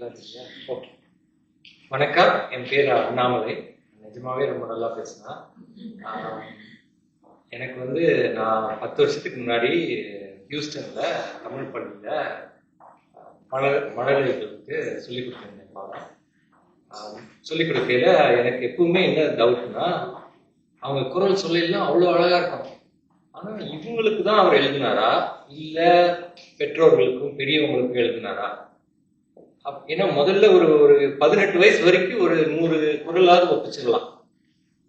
Okay, வணக்கம். என் பேர் அண்ணாமலை. நிஜமாவே ரொம்ப நல்லா பேசினா. எனக்கு வந்து நான் 10 வருஷத்துக்கு முன்னாடி ஹியூஸ்டன்ல தமிழ் பள்ளியில மழலைகளுக்கு சொல்லிக் கொடுத்துருந்தேன் பாடம். சொல்லிக் கொடுக்கையில எனக்கு எப்பவுமே என்ன டவுட்னா, அவங்க குரல் சொல்லலாம் அவ்வளோ அழகா இருக்கும். ஆனா இவங்களுக்கு தான் அவர் எழுதினாரா இல்ல பெற்றோர்களுக்கும் பெரியவங்களுக்கும் எழுதினாரா? ஏன்னா முதல்ல ஒரு 18 வயசு வரைக்கும் ஒரு 100 குரலாவது ஒப்பிச்சிடலாம்.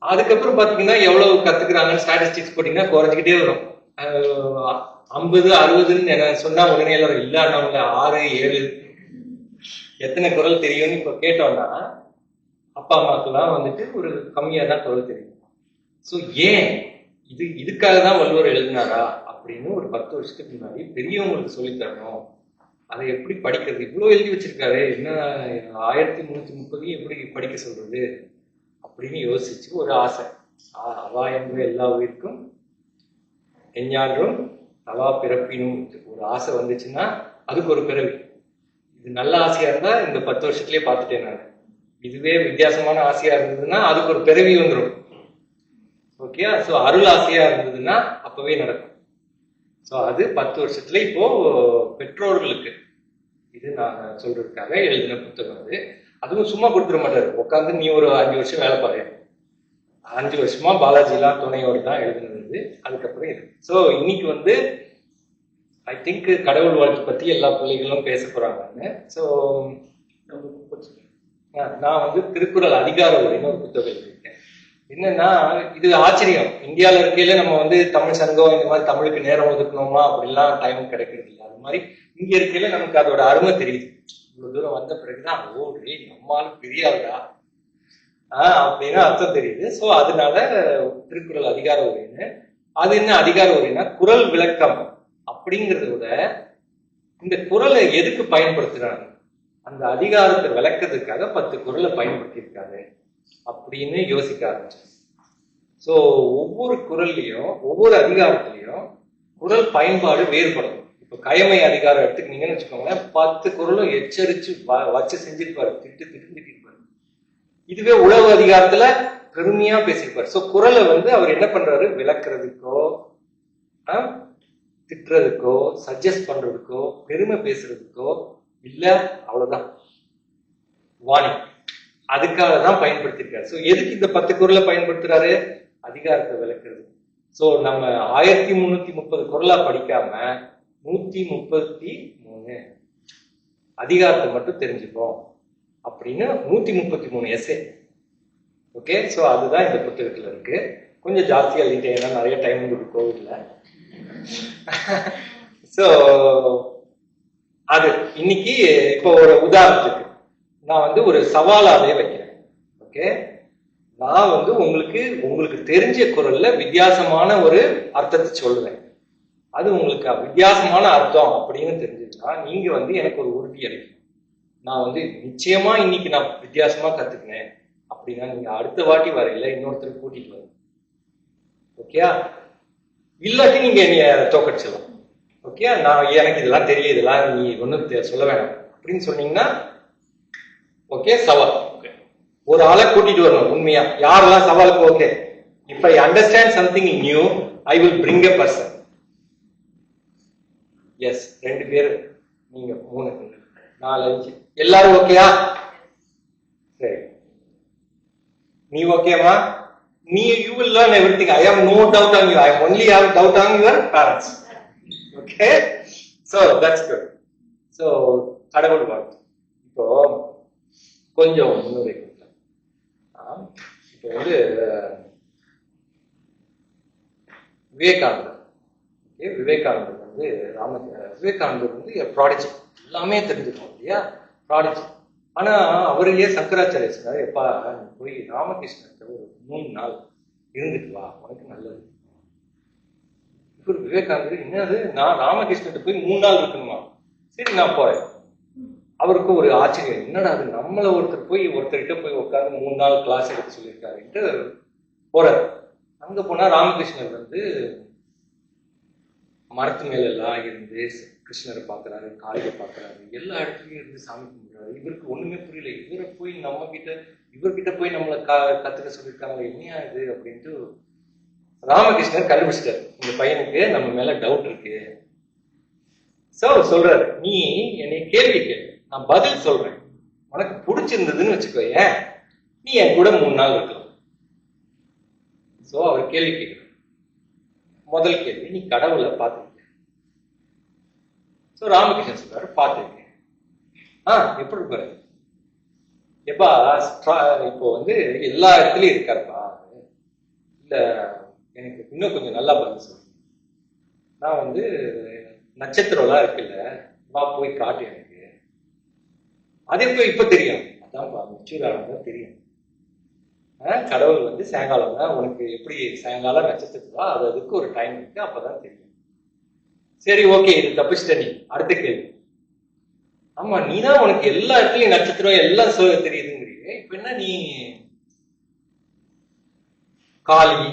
அதுக்கப்புறம் பாத்தீங்கன்னா எவ்வளவு கத்துக்கிறாங்கன்னு ஸ்டாட்டிஸ்டிக்ஸ் போட்டீங்கன்னா குறைஞ்சிக்கிட்டே வரும். 50 60ன்னு என்ன சொன்னா உடனே எல்லாரும் இல்லாதவங்கள 6 7 எத்தனை குரல் தெரியும்னு இப்ப கேட்டோம்னா அப்பா அம்மாக்கெல்லாம் வந்துட்டு ஒரு கம்மியா தான் குரல் தெரியும். ஸோ ஏன் இதுக்காக தான் வள்ளுவர் எழுதினாரா அப்படின்னு ஒரு 10 வருஷத்துக்கு முன்னாடி பெரியவங்களுக்கு சொல்லித்தரணும். அதை எப்படி படிக்கிறது? இவ்வளவு எழுதி வச்சிருக்காரு, என்ன 1330 எப்படி படிக்க சொல்றது அப்படின்னு யோசிச்சு ஒரு ஆசை. அவா என்ற எல்லா உயிருக்கும் எஞ்ஞான்றும் அவா பிறப்பினும் ஒரு ஆசை வந்துச்சுன்னா அதுக்கு ஒரு பிறவி. இது நல்ல ஆசையா இருந்தா இந்த 10 வருஷத்துலயே பார்த்துட்டேன் நான். இதுவே வித்தியாசமான ஆசையா இருந்ததுன்னா அதுக்கு ஒரு பிறவி வந்துடும். ஓகே, ஸோ அருள் ஆசையா இருந்ததுன்னா அப்பவே நடக்கும். ஸோ அது 10 வருஷத்துல இப்போ பெற்றோர்களுக்கு இது நான் சொல்றதுக்காக எழுதின புத்தகம். அது அதுவும் சும்மா கொடுத்துட மாட்டாரு. உட்காந்து நீ ஒரு 5 வருஷம் வேலை பாரு. 5 வருஷமா பாலாஜிலாம் துணையோடு தான் எழுதுனது. அதுக்கப்புறம் இது. ஸோ இன்னைக்கு வந்து ஐ திங்க் கடவுள் வாழ்த்து பத்தி எல்லா பிள்ளைகளும் பேச போறாங்க. ஸோ நான் வந்து திருக்குறள் அதிகார உரைன்னு ஒரு புத்தகம் எழுதியிருக்கேன். என்னன்னா இது ஆச்சரியம். இந்தியாவில இருக்கையில நம்ம வந்து தமிழ் சங்கம் இந்த மாதிரி தமிழுக்கு நேரம் ஒதுக்கணுமா அப்படிலாம் டைம் கிடைக்கிறது இல்லை. அது மாதிரி இங்க இருக்கையில நமக்கு அதோட அருமை தெரியுது. இவ்வளவு தூரம் வந்த பிறகுதான் ஓடி நம்மளால பெரியாளா அப்படின்னு அர்த்தம் தெரியுது. ஸோ அதனால திருக்குறள் அதிகார உரைன்னு. அது என்ன அதிகார உரைன்னா குறள் விளக்கம் அப்படிங்கிறத விட இந்த குறளை எதுக்கு பயன்படுத்துறாங்க, அந்த அதிகாரத்தை விளக்கிறதுக்காக 10 குறளை பயன்படுத்தியிருக்காரு அப்படின்னு யோசிக்க ஆரம்பிச்சேன். ஸோ ஒவ்வொரு குறள்லையும் ஒவ்வொரு அதிகாரத்திலையும் குறள் பயன்பாடு வேறுபடும். இப்போ கயமை அதிகாரம் எடுத்துக்கிட்டீங்கன்னு வச்சுக்கோங்களேன், 10 குறளும் எச்சரிச்சு வச்சு செஞ்சிருப்பாரு, திட்டிருப்பாரு. இதுவே உழவு அதிகாரத்துல பெருமையா பேசியிருப்பாரு. ஸோ குறளை வந்து அவர் என்ன பண்றாரு, விளக்குறதுக்கோ திட்டுறதுக்கோ சஜஸ்ட் பண்றதுக்கோ பெருமை பேசுறதுக்கோ இல்ல, அவ்வளவுதான் வாணி, அதுக்காக தான் பயன்படுத்திருக்காரு. ஸோ எதுக்கு இந்த 10 குறளை பயன்படுத்துறாரு? அதிகாரத்தை விளக்குறது. ஸோ நம்ம 1330 குறளா படிக்காம 133 அதிகாரத்தை மட்டும் தெரிஞ்சுப்போம் அப்படின்னு 133 எஸ்ஏ. ஓகே, ஸோ அதுதான் இந்த புத்தகத்துல இருக்கு. கொஞ்சம் ஜாஸ்தியா எழுதிட்டேன், ஏன்னா நிறைய டைம் இருக்கு கோவிட்ல. ஸோ அது இன்னைக்கு இப்போ ஒரு உதாரணத்துக்கு நான் வந்து ஒரு சவாலாவே வைக்கிறேன். ஓகே, நான் வந்து உங்களுக்கு தெரிஞ்ச குறள்ல வித்தியாசமான ஒரு அர்த்தத்தை சொல்லுவேன். அது உங்களுக்கு வித்தியாசமான அர்த்தம் அப்படின்னு தெரிஞ்சதுன்னா நீங்க வந்து எனக்கு ஒரு உறுதி அளிக்கணும். நான் வந்து நிச்சயமா இன்னைக்கு நான் வித்தியாசமா கத்துக்கினேன் அப்படின்னா நீங்க அடுத்த வாட்டி வரையில இன்னொருத்தர் கூட்டிட்டு வரணும். ஓகே, இல்லாட்டி நீங்க என்னைய தோக்கடிச்சிடலாம். ஓகே, நான் எனக்கு இதெல்லாம் தெரியும், இதெல்லாம் நீ ஒன்னும் சொல்ல வேணாம் அப்படின்னு சொன்னீங்கன்னா ஓகே, சவால். ஒரு ஆளை கூட்டிட்டு வரணும் உண்மையா. யாரெல்லாம் சவாலுக்கு okay, if I understand something new I will bring a person. Yes, 2 பேர், நீங்க 3 4 5 எல்லாரும் ஓகேயா? சரி, நீ ஓகேமா? you will learn everything. I have no doubt on you. I only have doubt on your parents. Okay, so that's good. So கடவுள் வாழ்த்து. இப்போ கொஞ்சம் முன்னுரை கொடுக்கலாம். இப்போ வந்து விவேகானந்தர் வந்து விவேகானந்தர் வந்து ப்ராடஜி, எல்லாமே தெரிஞ்சுக்கணும் இல்லையா, ப்ராடஜி. ஆனா அவரையே சங்கராச்சாரிய சொன்னாரு, எப்பா நீ போய் ராமகிருஷ்ணத்தை ஒரு 3 நாள் இருந்துட்டு வா, உனக்கு நல்லது. இவர் விவேகானந்தர், என்னது நான் ராமகிருஷ்ணத்தை போய் 3 நாள் இருக்கணுமா? சரி நான் போறேன். அவருக்கு ஒரு ஆச்சரியம், என்னடா அது நம்மள ஒருத்தர்கிட்ட போய் உட்காந்து 3 நாள் கிளாஸ் எடுக்க சொல்லியிருக்காருன்ட்டு போறாரு. அங்க போனா ராமகிருஷ்ணர் வந்து மரத்து மேல எல்லாம் இருந்து கிருஷ்ணரை பார்க்கறாரு, காளியை பார்க்கறாரு, எல்லா இடத்துலயும் இருந்து சாமி கும்பிடுறாரு. இவருக்கு ஒண்ணுமே புரியல. இவர்கிட்ட போய் நம்மளை கத்துக்க சொல்லியிருக்காங்க, என்னையா இது அப்படின்ட்டு ராமகிருஷ்ணர் கண்டுபிடிச்சிட்டாரு, இந்த பையனுக்கு நம்ம மேல டவுட் இருக்கு. சோ சொல்றாரு, நீ என்னை கேள்வி கேளு, நான் பதில் சொல்றேன். உனக்கு பிடிச்சிருந்ததுன்னு வச்சுக்கோ, ஏன் நீ என் கூட 3 நாள் இருக்கலாம். சோ அவர் கேள்வி கேட்கிறார். முதல் கேள்வி, நீ கடவுளை பார்த்துருக்க? சோ ராமகிருஷ்ணன் சொல்றாரு, பார்த்துருக்கேன். எப்படி இருப்பாரு? எப்பா இப்போ வந்து எல்லா இடத்துலயும் இருக்காருப்பா. இல்ல, எனக்கு இன்னும் கொஞ்சம் நல்லா பதில் சொல்லுங்க. நான் வந்து நட்சத்திரம்லாம் இருக்குல்ல, வா போய் காட்டு எனக்கு. அது இப்ப தெரியும். அதான்ப்பா மெச்சூர் ஆனதான் தெரியும். கடவுள் வந்து சாயங்காலம் தான், உனக்கு எப்படி சாயங்காலம் நட்சத்திரத்துவா, அதுக்கு ஒரு டைம் இருக்கு, அப்பதான் தெரியும். சரி, ஓகே, இது தப்பிச்சிட்ட. நீ அடுத்த கேள்வி. ஆமா, நீதான் உனக்கு எல்லா இடத்துலயும் நட்சத்திரம் எல்லாம் தெரியுதுங்கிறீங்க. இப்ப என்ன நீ காளி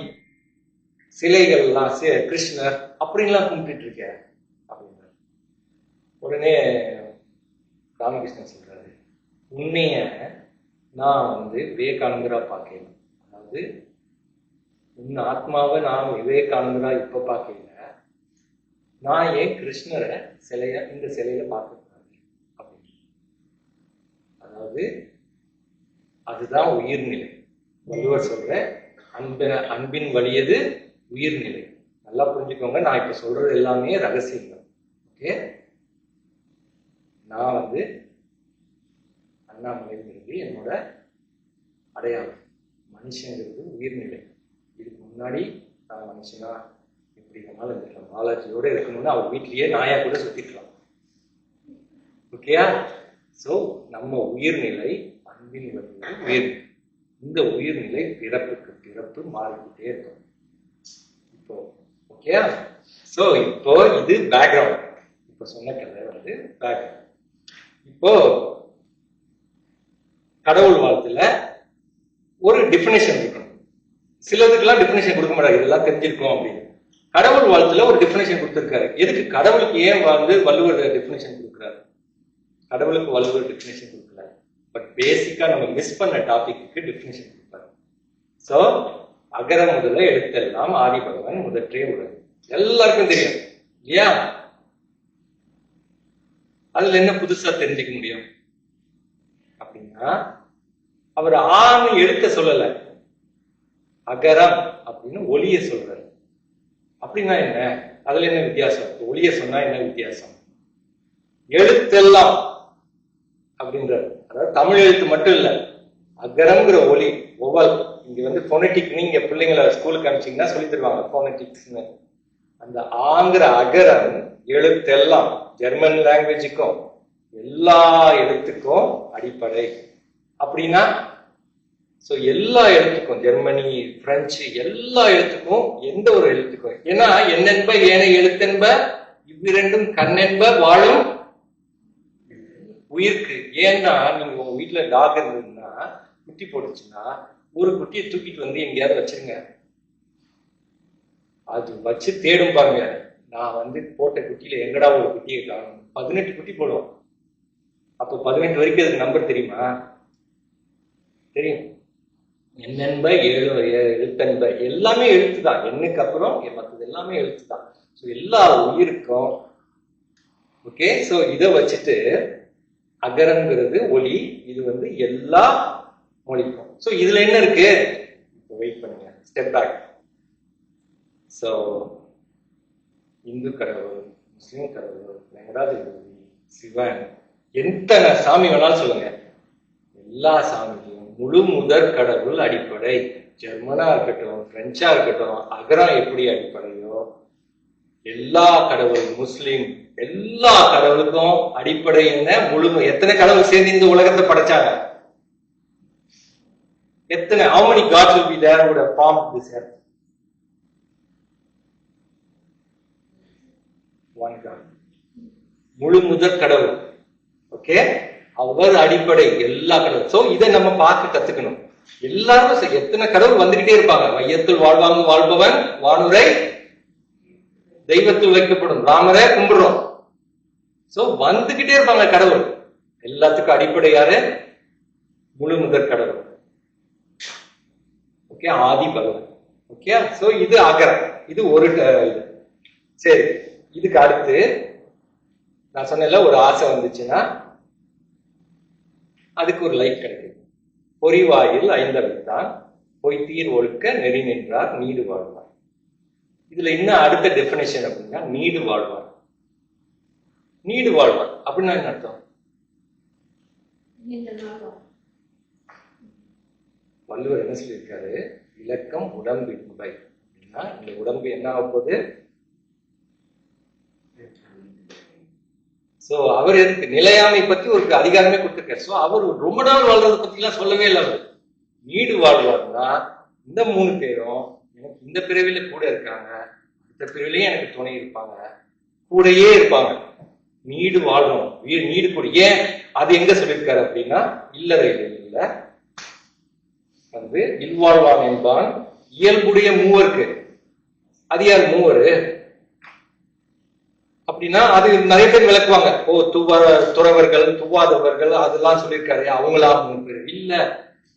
சிலைகள்லாம் கிருஷ்ணர் அப்படின்லாம் கும்பிட்டு இருக்க அப்படின்னா உடனே ராமகிருஷ்ணன் சொல்றாரு, உண்மைய நான் வந்து விவேகானந்தரா பார்க்கல. அதாவது உன் ஆத்மாவை நான் விவேகானந்தரா இப்ப பார்க்கல. நான் ஏன் கிருஷ்ணரை இந்த சிலையில பார்க்கக்கூடாது அப்படின்னு. அதாவது அதுதான் உயிர்நிலை. வள்ளுவர் சொல்ற அன்பின் வழியது உயிர்நிலை. நல்லா புரிஞ்சுக்கோங்க, நான் இப்ப சொல்றது எல்லாமே ரகசியங்கள். ஓகே, நான் வந்து அண்ணாமலைங்கிறது என்னோட அடையாளம். மனுஷங்கிறது உயிர்நிலை. இதுக்கு முன்னாடி நான் மனுஷனா எப்படி வேணாலும் இருக்கலாம், பாலாஜியோட இருக்கணும்னு அவர் வீட்லயே நாயா கூட சுத்திக்கலாம். ஓகேயா? சோ நம்ம உயிர்நிலை அன்பின் வழியில் உயிர்நிலை. இந்த உயிர்நிலை பிறப்புக்கு பிறப்பு மாறிக்கிட்டே இருக்கும். இப்போ ஓகேயா? சோ இப்போ இது பேக்ரவுண்ட். இப்போ சொன்ன கதை வந்து பேக்ரவுண்ட். இப்போ கடவுள் வாழ்த்துல ஒரு டிஃபினேஷன் இருக்கணும். சிலதுக்கெல்லாம் டிஃபினேஷன் கொடுக்க மாட்டாங்க, இதெல்லாம் தெரிஞ்சிருக்கும் அப்படின்னு. கடவுள் வாழ்த்துல ஒரு டிஃபினேஷன் கொடுத்திருக்காரு. எதுக்கு கடவுளுக்கு ஏன் வந்து வள்ளுவர் டிஃபினேஷன் கொடுக்குறாரு? கடவுளுக்கு வள்ளுவர் டிஃபினேஷன் கொடுக்கல, பட் பேசிக்கா நம்ம மிஸ் பண்ண டாபிக்கு டிஃபினேஷன் கொடுப்பாரு. சோ அகர முதல எழுத்தெல்லாம் ஆதி பகவான் முதற்றே உலகு, எல்லாருக்கும் தெரியும் இல்லையா? அதுல என்ன புதுசா தெரிஞ்சுக்க முடியும் அப்படின்னா, அவர் ஆண் எழுத்த சொல்லல, அகரம் அப்படின்னு ஒளிய சொல்றாரு. அப்படின்னா என்ன? அதுல என்ன வித்தியாசம்? ஒளிய சொன்னா என்ன வித்தியாசம்? எழுத்தெல்லாம் அப்படின்றாரு. அதாவது தமிழ் எழுத்து மட்டும் இல்ல, அகரம்ங்கிற ஒளி ஒவ்வொரு. இங்க வந்து போனட்டிக், நீங்க பிள்ளைங்களை ஸ்கூலுக்கு அனுப்பிச்சீங்கன்னா சொல்லி தருவாங்க போனட்டிக்ஸ்னு. அந்த ஆங்கிற அகரம் எழுத்தெல்லாம், ஜெர்மன் லாங்குவேஜுக்கும் எல்லா எழுத்துக்கும் அடிப்படை. அப்படின்னா சோ எல்லா எழுத்துக்கும், ஜெர்மனி, பிரெஞ்சு, எல்லா எழுத்துக்கும், எந்த ஒரு எழுத்துக்கும். ஏன்னா என்னென்ப ஏனை எழுத்தென்ப இவ்விரண்டும் கண்ணென்ப வாழும் உயிருக்கு. ஏன்னா நீங்க உங்க வீட்டுல டாக் இருந்ததுன்னா, குட்டி போட்டுச்சுன்னா, ஒரு குட்டியை தூக்கிட்டு வந்து எங்கேயாவது வச்சிருங்க. அது வச்சு தேடும் பாருங்க. நான் வந்து போட்ட குட்டியில எங்கடா ஒரு குட்டியை காணும். 18 குட்டி போடுவோம். அப்போ 18 வரைக்கும் அதுக்கு நம்பர் தெரியுமா? தெரியும். என்னென்ப எழுத்தென்ப எல்லாமே எழுத்துதான். எண்ணுக்கு அப்புறம் மற்றது எல்லாமே எழுத்துதான். ஸோ எல்லா உயிருக்கும். ஓகே, ஸோ இதை வச்சுட்டு அகரங்கிறது ஒளி, இது வந்து எல்லா மொழிக்கும். ஸோ இதுல என்ன இருக்கு? வெயிட் பண்ணுங்க, ஸ்டெப் பேக். ஸோ இந்து கடவுள், முஸ்லீம் கடவுள், வெங்கடாஜலபதி, சிவன், எத்தனை சாமி வேணாலும் சொல்லுங்க, எல்லா சாமியும் முழு முதற் கடவுள் அடிப்படை. ஜெர்மனா இருக்கட்டும், பிரெஞ்சா இருக்கட்டும், அகரம் எப்படி அடிப்படையோ, எல்லா கடவுள், முஸ்லீம், எல்லா கடவுளுக்கும் அடிப்படை என்ன? முழுமை. எத்தனை கடவுள் சேர்ந்து இந்த உலகத்தை படைச்சாங்க? எத்தனை? how many gods will be there would have formed this earth? One God. முழு முதற் கடவுள். ஓகே, அவர் அடிப்படை எல்லா கடவுள். சோ இதை நம்ம பார்க்க கத்துக்கணும். எல்லாரும் எத்தனை கடவுள் வந்துகிட்டே இருப்பாங்க. மையத்தில் வாழ்பவன் வானுரை தெய்வத்தில் வைக்கப்படும். ராமரை கும்பிடுறோம், சோ வந்துகிட்டே இருப்பாங்க கடவுள். எல்லாத்துக்கும் அடிப்படை யாரு? முழு முதற் கடவுள். ஓகே, ஆதி பகவான். ஓகே, சோ இது அகரம். இது ஒரு இது. சரி, இதுக்கு அடுத்து நான் சொன்னேன்ல, ஒரு ஆசை வந்துச்சுன்னா அதுக்கு ஒரு லைஃப் கிடைக்குது. பொறிவாயில் ஐந்தவித்தான் பொய்த்தீர் ஒழுக்க நெறி நின்றார் நீடு வாழ்வார். இதுல இன்னும் அடுத்த டெபினேஷன் அப்படின்னா நீடு வாழ்வார். நீடு வாழ்வார் அப்படின்னா என்ன அர்த்தம்? வள்ளுவர் என்ன சொல்லியிருக்காரு? இலக்கம் உடம்பின்பை அப்படின்னா இந்த உடம்பு என்ன ஆக போகுது? சோ அவர் எதுக்கு நிலையாமை பத்தி ஒரு அதிகாரமே கொடுத்திருக்காரு. சோ அவர் ரொம்ப நாள் வாழ்றதை பத்தி எல்லாம் சொல்லவே இல்லை. அவர் நீடு வாழ்வார்னா இந்த 3 பேரும் எனக்கு இந்த பிறவில கூட இருக்காங்க, இந்த பிறவிலையும் எனக்கு துணை இருப்பாங்க, கூடயே இருப்பாங்க. நீடு வாழணும், நீடு கூட. ஏன் அது எங்க சொல்லியிருக்காரு அப்படின்னா இல்லறையில வந்து இல்வாழ்வான் என்பான் இயல்புடைய மூவருக்கு. அது யார் மூவரு அப்படின்னா அது நிறைய பேர் விளக்குவாங்க. ஓ, துறவர்கள், துவாதவர்கள் அதெல்லாம் சொல்லியிருக்காரு, அவங்களா 3 பேர் இல்ல.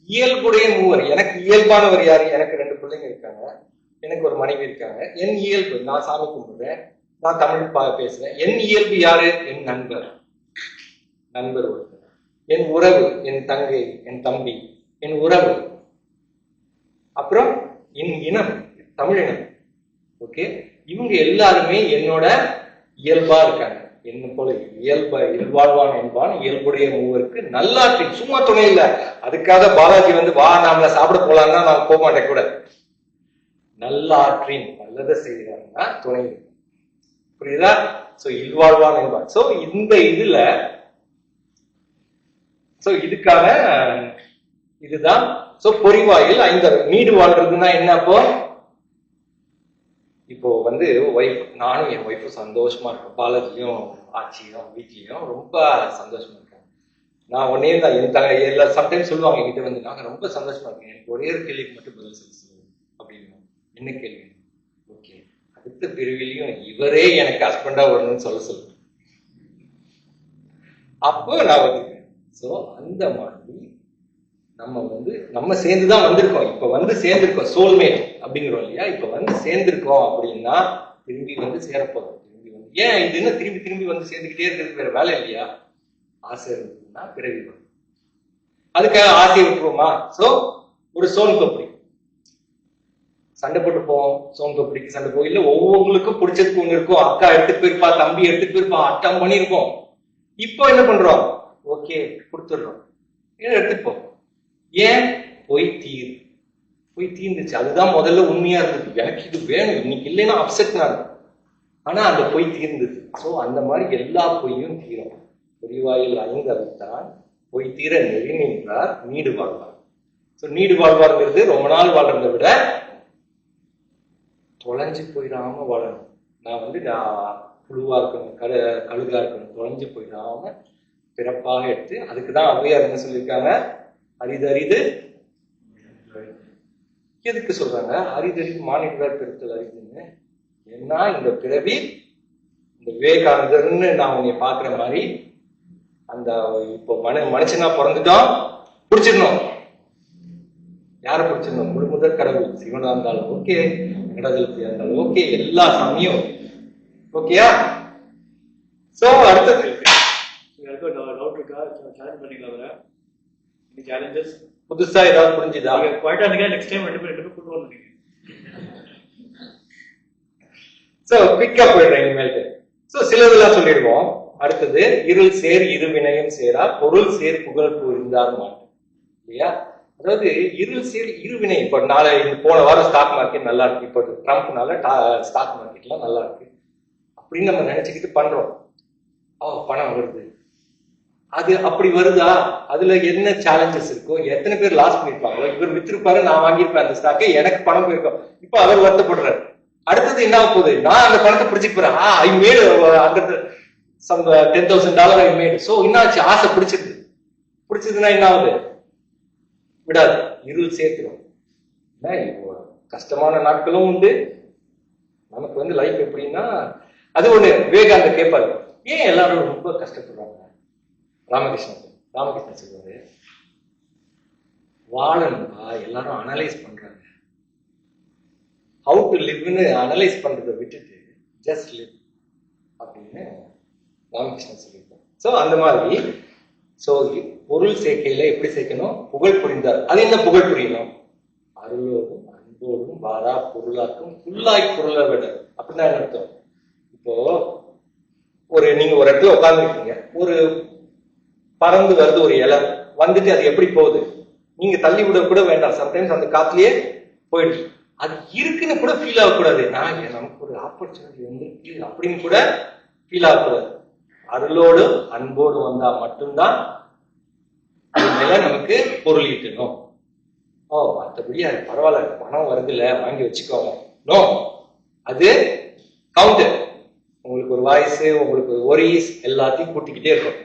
இயல்புடைய மூவர். எனக்கு இயல்பானவர் யாரு? எனக்கு 2 பிள்ளைங்க இருக்காங்க, எனக்கு ஒரு மனைவி இருக்காங்க. என் இயல்பு, நான் சாமி கும்பிடுறேன், நான் தமிழ் பேசுறேன். என் இயல்பு யாரு? என் நண்பர் ஒருத்தர். என் உறவு, என் தங்கை, என் தம்பி, என் உறவு. அப்புறம் என் இனம், தமிழினம். ஓகே, இவங்க எல்லாருமே என்னோட இயல்பா இருக்காங்க. என்ன போல இயல்பாழ்வான் என்பான் இயல்புடைய மூவருக்கு நல்லாற்றி. சும்மா துணை இல்ல. அதுக்காக பாலாஜி வந்து வா நாம சாப்பிட போலான்னா நான் போக மாட்டேன் கூட. நல்லாற்றின் நல்லதை செய்யறாங்கன்னா துணை. புரியுதா? சோ இல்வாழ்வான் என்பான். சோ இந்த இதுல சோ இதுக்கான இதுதான். சோ பொறிவாயில் 5 நீடு வாழ்றதுன்னா என்ன? இப்போ வந்து ஒய்ஃப், நானும் என் ஒய்ஃபும் சந்தோஷமா இருக்கேன். பாலாஜியும் ஆட்சியும் வீட்லயும் ரொம்ப சந்தோஷமா இருக்காங்க. நான் ஒன்னே தான் எல்லா சம்டைம்ஸ் சொல்லுவாங்க என்கிட்ட வந்து, நாங்க ரொம்ப சந்தோஷமா இருக்கேன், எனக்கு ஒரே ஒரு கேள்விக்கு மட்டும் பதில் சொல்லுங்க அப்படின்னு. என்ன கேள்வி? ஓகே, அடுத்த பிரிவிலையும் இவரே எனக்கு ஹஸ்பண்டா வரணும்னு சொல்லுங்க. அப்போ நான் வந்துருக்கேன். சோ அந்த மாதிரி நம்ம சேர்ந்துதான் வந்திருக்கோம். இப்ப வந்து சேர்ந்திருக்கோம், சோல்மேட் அப்படிங்கிறோம் இல்லையா? இப்ப வந்து சேர்ந்திருக்கோம் அப்படின்னா திரும்பி வந்து சேரப்போறோம். திரும்பி வந்து ஏன் இது என்ன திரும்பி வந்து சேர்ந்துக்கிட்டே இருக்கிறது வேற வேலை இல்லையா? ஆசை இருந்ததுன்னா பிறவி வரும். அதுக்காக ஆசையை விட்டுருவோமா? சோ ஒரு சோன் பப்படி சண்டை போட்டுப்போம், சோன் பப்படிக்கு சண்டை போகும். இல்ல ஒவ்வொருங்களுக்கும் பிடிச்சதுக்கு ஒண்ணு இருக்கும். அக்கா எடுத்துட்டு போயிருப்பா, தம்பி எடுத்துட்டு போயிருப்பா, அட்டம் பண்ணிருப்போம். இப்போ என்ன பண்றோம்? ஓகே, கொடுத்துடுறோம், எடுத்துட்டு போ. ஏன்? போய் தீர்ந்துச்சு. அதுதான் முதல்ல உண்மையா இருந்தது. எனக்கு இது வேணும், இன்னைக்கு இல்லைன்னா அப்செட் நான். ஆனா அந்த பொய் தீர்ந்தது. சோ அந்த மாதிரி எல்லா பொய்யும் தீரும். பொறிவாயில் 5 அவித்தான் பொய் தீர நெறி நின்றார் நீடு வாழ்வார். சோ நீடு வாழ்வார்ங்கிறது ரொம்ப நாள் வாழ்றதை விட தொலைஞ்சு போயிடாம வாழணும். நான் வந்து புழுவா இருக்கணும், கழுகா இருக்கணும், தொலைஞ்சு போயிடாம பிறப்பாக எடுத்து. அதுக்குதான் ஔவையார் என்ன சொல்லியிருக்காங்க? அரிதறிது. எதுக்கு சொல்றாங்க அரிதறிது மானிடர் பெருத்தல் அரிதுன்னு? ஏன்னா இந்த பிறவி, இந்த விவேகானந்தர்னு நான் உன்னை பாக்குற மாதிரி அந்த இப்போ மனுஷனா பிறந்துட்டோம், பிடிச்சிடணும். யாரை பிடிச்சிடணும்? முழு முதற் கடவுள். சிவனா இருந்தாலும் ஓகே, வெங்கடாஜலபதியா இருந்தாலும் ஓகே, எல்லா சாமியும் ஓகேயா? சோ அடுத்தது டவுட் இருக்கா? சேலஞ்ச் பண்ணிக்கலாம். சேலஞ்சஸ் புதுசா ஏதாவது புரிஞ்சுதா? குவாய்ட்டா இருக்க நெக்ஸ்ட் டைம் 2 பேர் கூட்டு வந்துருங்க. சோ குயிக்கா போயிடுறேன் இனிமேல். சோ சிலதெல்லாம் சொல்லிடுவோம். அடுத்தது இருள் சேர் இருவினையும் சேரா பொருள் சேர் புகழ் புரிந்தார் மாட்டோம் இல்லையா? அதாவது இருள் சேர் இருவினை. இப்ப நாளை போன வாரம் ஸ்டாக் மார்க்கெட் நல்லா இருக்கு, இப்போ ட்ரம்ப்னால ஸ்டாக் மார்க்கெட்லாம் நல்லா இருக்கு அப்படின்னு நம்ம நினைச்சுக்கிட்டு பண்றோம். பணம் வருது, அது அப்படி வருதா? அதுல என்ன சேலஞ்சஸ் இருக்கோ, எத்தனை பேர் லாஸ் பண்ணிருப்பாங்களோ, இவர் வித்திருப்பாரு, நான் வாங்கியிருப்பேன் அந்த ஸ்டாக்கை, எனக்கு பணம் போயிருக்கோம். இப்ப அவர் வருத்தப்படுறாரு. அடுத்தது என்ன போகுது? நான் அந்த பணத்தை பிடிச்சிட்டு போறேன். ஐ மேடு அந்த $10,000 ஐ மேடு. சோ என்ன ஆச்சு? ஆசை பிடிச்சதுன்னா என்ன ஆகுது? விடாது, இருள் சேர்த்துடும். இப்போ கஷ்டமான நாட்களும் உண்டு. நமக்கு வந்து லைஃப் எப்படின்னா, அது ஒண்ணு விவேகானந்தர் கேட்பாரு, ஏன் எல்லாரும் ரொம்ப கஷ்டப்படுறாங்க? ராமகிருஷ்ணன் சொல்லுவாரு, வாழணும்பா எல்லாரும் அனலைஸ் பண்றாங்க. ஹவு டு லிவ்னு அனலைஸ் பண்றதை விட்டுட்டு ஜஸ்ட் லிவ் அப்படின்னு ராமகிருஷ்ணன் சொல்லியிருக்காரு. ஸோ அந்த மாதிரி ஸோ பொருள் சேர்க்கையில எப்படி சேர்க்கணும்? புகழ் புரிந்தார். அது என்ன புகழ் புரியணும்? அருளோடும் அன்போடும் வாரா பொருளாக்கும் புல்லாய் பொருளை விட. அப்படின்னா என்ன அர்த்தம்? இப்போ நீங்க ஒரு இடத்துல உட்கார்ந்துருக்கீங்க, ஒரு பறந்து வருது ஒரு இலை வந்துட்டு, அது எப்படி போகுது? நீங்க தள்ளி விட கூட வேண்டாம், சம்டைம்ஸ் அந்த காத்துலயே போயிடுச்சு. அது இருக்குன்னு கூட ஃபீல் ஆகக்கூடாது. நமக்கு ஒரு ஆப்பர்ச்சுனிட்டி வந்துருக்கு அப்படின்னு கூட ஃபீல் ஆகக்கூடாது. அருளோடு அன்போடு வந்தா மட்டும்தான் மேல நமக்கு பொருள் ஈட்டணும். மற்றபடி அது பரவாயில்ல, பணம் வருதுல வாங்கி வச்சுக்கோங்க, நோ, அது கவுண்டர். உங்களுக்கு ஒரு வாய்ஸ், உங்களுக்கு ஒரு ஒரிஸ் எல்லாத்தையும் கூட்டிக்கிட்டே இருக்கும்.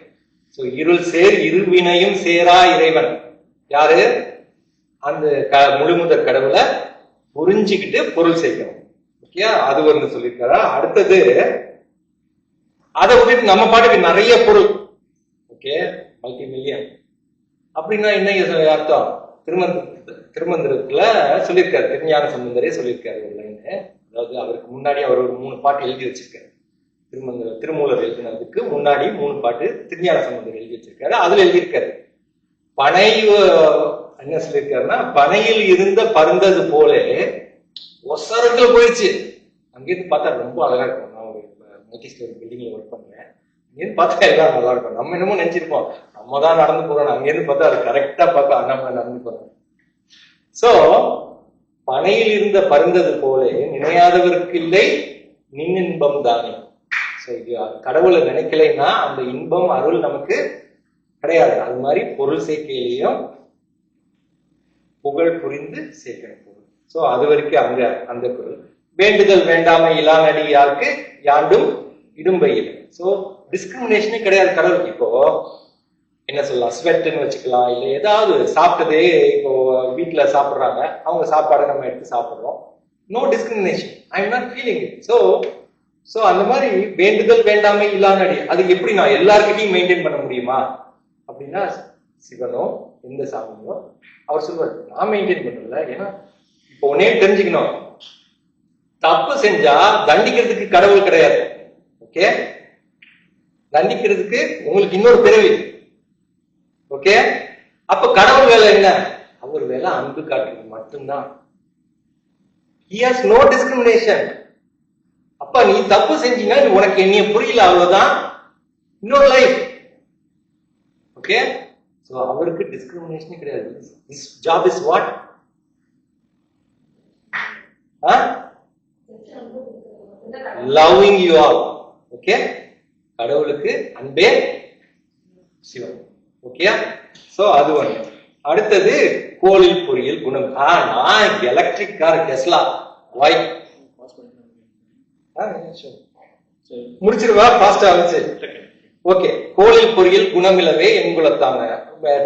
ஸோ இருள் சேர் இருவினையும் சேரா இறைவன் யாரு? அந்த முழுமுதற் கடவுளை புரிஞ்சுக்கிட்டு பொருள் சேர்க்கணும். ஓகே, அது ஒன்று சொல்லியிருக்காரா. அடுத்தது அதை விட்டுட்டு நம்ம பாட்டுக்கு நிறைய பொருள், ஓகே, மல்டி மில்லியன் அப்படின்னா என்ன அர்த்தம்? திருமந்திரத்துல சொல்லியிருக்காரு, திருஞான சம்பந்தரே சொல்லியிருக்காரு ஒரு லைனு. அதாவது அவருக்கு முன்னாடி அவர் ஒரு 3 பாட்டு எழுதி வச்சிருக்காரு. திருமூலர் எழுதினதுக்கு முன்னாடி 3 பாட்டு திருஞான சம்பந்தர் எழுதி வச்சிருக்காரு. அதுல எழுதியிருக்காரு, பனை என்ன சொல்லியிருக்காருன்னா, பனையில் இருந்த பருந்தது போல ஒசரத்துல போயிடுச்சு. அங்கேருந்து பார்த்தா ரொம்ப அழகா இருக்கும். நான் ஒரு மல்டி ஸ்டோரி பில்டிங்ல ஒர்க் பண்றேன். அங்கேருந்து பார்த்தா எல்லாம் நல்லா இருக்கும். நம்ம என்னமோ நினைச்சிருப்போம் நம்ம தான் நடந்து போறோம், அங்கேருந்து பார்த்தா அது கரெக்டா பார்த்தா நம்ம நடந்து போறோம். சோ பனையில் இருந்த பருந்தது போல நினையாதவருக்கு இல்லை நின் இன்பம் தானே. ஸோ இது கடவுளை நினைக்கலைன்னா அந்த இன்பம் அருள் நமக்கு கிடையாது. அது மாதிரி பொருள் சேர்க்கையிலையும் புகழ் புரிந்து சேர்க்கணும் பொருள். ஸோ அது வரைக்கும் அந்த பொருள். வேண்டுதல் வேண்டாமை இலானடி யாருக்கு யாண்டும் இடும்பையில். ஸோ டிஸ்கிரிமினேஷனே கிடையாது கடவுள். இப்போ என்ன சொல்லலாம், ஸ்வெட்னு வச்சுக்கலாம், இல்லை ஏதாவது சாப்பிட்டதே இப்போ வீட்டுல சாப்பிட்றாங்க, அவங்க சாப்பாடை நம்ம எடுத்து சாப்பிட்றோம், no discrimination, I am not feeling it. So அந்த மாதிரி வேண்டுதல் வேண்டாமை இல்லானடி அது எப்படி நான் எல்லாருக்கிட்டையும் மெயின்டைன் பண்ண முடியுமா அப்படின்னா, சிவனோ எந்த சாமியோ அவர் சொல்வார், நான் மெயின்டைன் பண்றதில்ல. ஏன்னா இப்போ ஒன்னே தெரிஞ்சுக்கணும், தப்பு செஞ்சா தண்டிக்கிறதுக்கு கடவுள் கிடையாது. ஓகே, தண்டிக்கிறதுக்கு உங்களுக்கு இன்னொரு பிறவி. ஓகே, அப்ப கடவுள் வேலை என்ன? அவர் வேலை அன்பு காட்டுறது மட்டும்தான். He has no discrimination. அப்ப நீ தப்பு செஞ்சீங்கன்னா உனக்கு என்னைய புரியல, அவ்வளவுதான், இன்னொரு லைஃப். ஓகே, சோ அவருக்கு டிஸ்கிரிமினேஷன் கிடையாது. His job is what? Loving you all. Okay, கடவுளுக்கு அன்பே சிவன். ஓகே, சோ அது ஒண்ணு. அடுத்தது கோளில் பொறியில் குணம். நான் எலக்ட்ரிக் கார் டெஸ்லா வாய் முடிச்சிருவா, ஃபாஸ்டா வந்துச்சு. ஓகே, கோளில் பொறியில் குணமில்லவே என் குலத்தாங்க.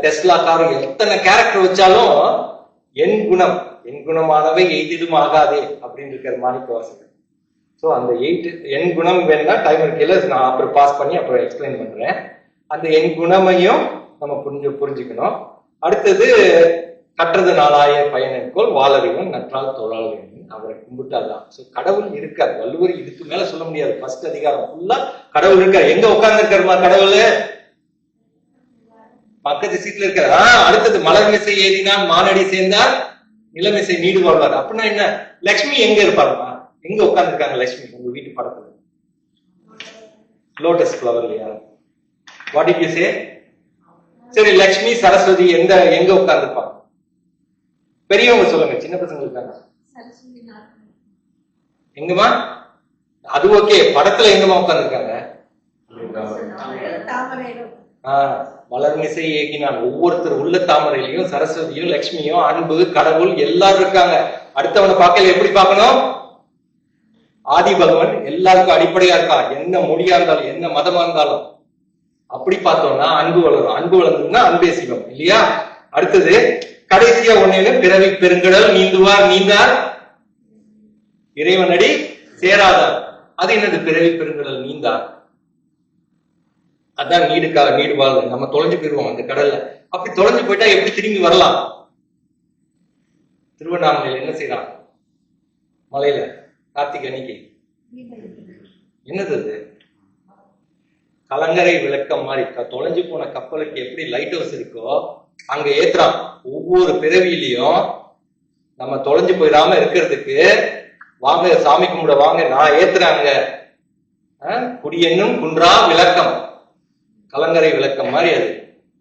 டெஸ்லா கார் எத்தனை கேரக்டர் வச்சாலும் என் குணமானவை எய்திடும் ஆகாதே அப்படின்னு இருக்கிற மாணிக்க வாசகர். ஸோ அந்த என் குணம் வேணும்னா டைம் இருக்கையில நான் அப்புறம் பாஸ் பண்ணி அப்புறம் எக்ஸ்பிளைன் பண்றேன். அந்த என் குணமையும் நம்ம புரிஞ்சுக்கணும். அடுத்தது கற்றது நாளாய பயனென்கோள் வாழறிவன் நற்றால் தொழால் வேண்டும், அவரை கும்பிட்டாதான். ஸோ கடவுள் இருக்காரு. வள்ளுவர் இதுக்கு மேல சொல்ல முடியாது. ஃபர்ஸ்ட் அதிகாரம் ஃபுல்லா கடவுள் இருக்காரு. எங்க உட்கார்ந்து இருக்காருமா கடவுள்? பக்கத்து சீட்ல இருக்காரு. அடுத்தது மலர் மிசை ஏறினான் மானடி சேர்ந்தார் நிலமிசை நீடு வாழ்வார். அப்படின்னா என்ன? லட்சுமி எங்க இருப்பாருமா? எங்க உட்கார்ந்து இருக்காங்க லட்சுமி உங்க வீட்டு படத்துல? லோட்டஸ் ஃபிளவர் இல்லையா? What did you say? சரி, லட்சுமி சரஸ்வதி எங்க உட்கார்ந்துருப்பாங்க? பெரியவங்க சொல்லுங்க, சின்ன பசங்க இருக்காங்க எங்கம்மா? அது ஓகே, படத்துல எங்கம்மா உட்கார்ந்துருக்காங்க? மலர்மிசை ஏகினான். ஒவ்வொருத்தர் உள்ள தாமரையிலையும் சரஸ்வதியும் லட்சுமியும் அன்பு கடவுள் எல்லாரும் இருக்காங்க. அடுத்தவனை பார்க்கல எப்படி பார்க்கணும்? ஆதி பகவான் எல்லாருக்கும் அடிப்படையா இருக்கா. என்ன மொழியா இருந்தாலும் என்ன மதமா இருந்தாலும் அப்படி பார்த்தோம்னா அன்பு வளரும். அன்பு வளர்ந்ததுன்னா அன்பே சிவம் இல்லையா? அடுத்தது கடைசியா ஒண்ணு, பிறவி பெருங்கடல் நீந்துவார் நீந்தார் இறைவனடி சேராதார். அது என்னது? பிறவி பெருங்கடல் நீந்தார். அதான் நீடு வாழ். நம்ம தொலைஞ்சு போயிடுவோம் அந்த கடல்ல. அப்படி தொலைஞ்சு போயிட்டா எப்படி திரும்பி வரலாம்? திருவண்ணாமலையில என்ன செய்யறான்? மலையில கார்த்திகை அன்னைக்கு என்னது அது? கலங்கரை விளக்கம் மாதிரி தொலைஞ்சு போன கப்பலுக்கு எப்படி லைட் ஹவுஸ் இருக்கோ அங்க ஏத்துறான். ஒவ்வொரு பிறவியிலையும் நம்ம தொலைஞ்சு போயிடாம இருக்கிறதுக்கு வாங்க சாமி கும்பிட வாங்க, நான் ஏத்துறாங்க. குடியென்னும் குன்றா விளக்கம், கலங்கரை விளக்கம் மாதிரி அது.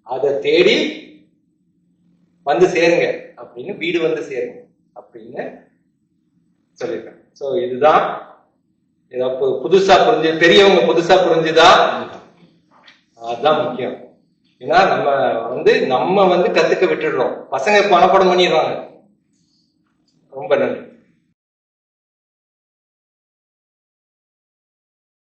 அதை தேடி வந்து சேருங்க அப்படின்னு, வீடு வந்து சேருங்க அப்படின்னு சொல்லியிருக்கேன். சோ இதுதான் ஏதாவது புதுசா புரிஞ்சு, பெரியவங்க புதுசா புரிஞ்சுதா? அதுதான் முக்கியம். ஏன்னா நம்ம வந்து கத்துக்க விட்டுடுறோம், பசங்க மனப்பாடம் பண்ணிடுறாங்க. ரொம்ப நன்றி.